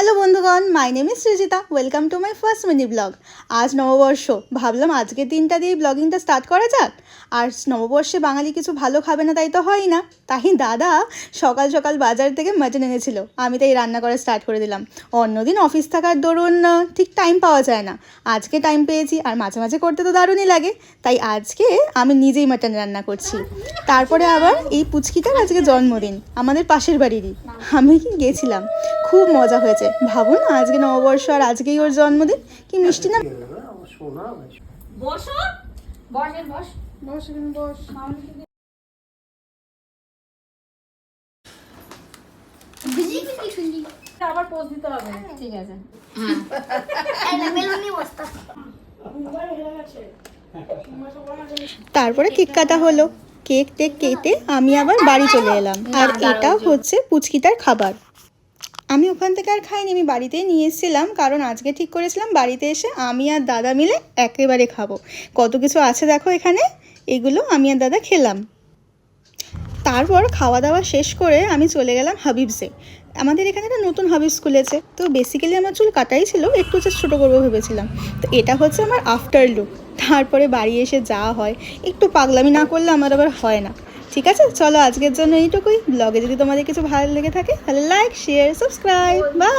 Hello বন্ধুগণ, my name is Srijita. Welcome to my first mini blog. আজ নববর্ষ, ভাবলাম আজকের দিনটা দিয়ে ব্লগিংটা স্টার্ট করা যাক। আর নববর্ষে বাঙালি কিছু ভালো খাবে না তাই তো হয় না, তাই দাদা সকাল সকাল বাজার থেকে মাটন এনেছিল। আমি তাই রান্না করা স্টার্ট করে দিলাম। অন্যদিন অফিস থাকার দরুন ঠিক টাইম পাওয়া যায় না, আজকে টাইম পেয়েছি আর মাঝে মাঝে করতে তো দারুণই লাগে, তাই আজকে আমি নিজেই মাটন রান্না করছি। তারপরে আবার এই পুচকিটার আজকে জন্মদিন, আমাদের পাশের বাড়িরই। আমি গেছিলাম, খুব মজা হয়েছে। ভাবুন আজকে নববর্ষ আর আজকেই ওর জন্মদিন, কি মিষ্টি না। আবার পোজ দিতে হবে, ঠিক আছে। তারপরে কেক কাটা হলো, কেক টেক কেটে আমি আবার বাড়ি চলে এলাম। আর এটা হচ্ছে পুচকিটার খাবার। আমি ওখান থেকে আর খাইনি, আমি বাড়িতেই নিয়ে এসেছিলাম, কারণ আজকে ঠিক করেছিলাম বাড়িতে এসে আমি আর দাদা মিলে একেবারে খাবো। কত কিছু আছে দেখো এখানে, এগুলো আমি আর দাদা খেলাম। তারপর খাওয়া দাওয়া শেষ করে আমি চলে গেলাম হাবিবসে। আমাদের এখানে একটা নতুন হাবিবস খুলেছে, তো বেসিক্যালি আমার চুল কাটাই ছিল, একটু জাস্ট ছোটো করবো ভেবেছিলাম। তো এটা হচ্ছে আমার আফটার লুক। তারপরে বাড়ি এসে যা হয়, একটু পাগলামি না করলে আমার আবার হয় না। ঠিক আছে, চলো আজকের জন্য এইটুকুই। ব্লগে যদি তোমাদের কিছু ভালো লেগে থাকে তাহলে লাইক, শেয়ার, সাবস্ক্রাইব। বাই।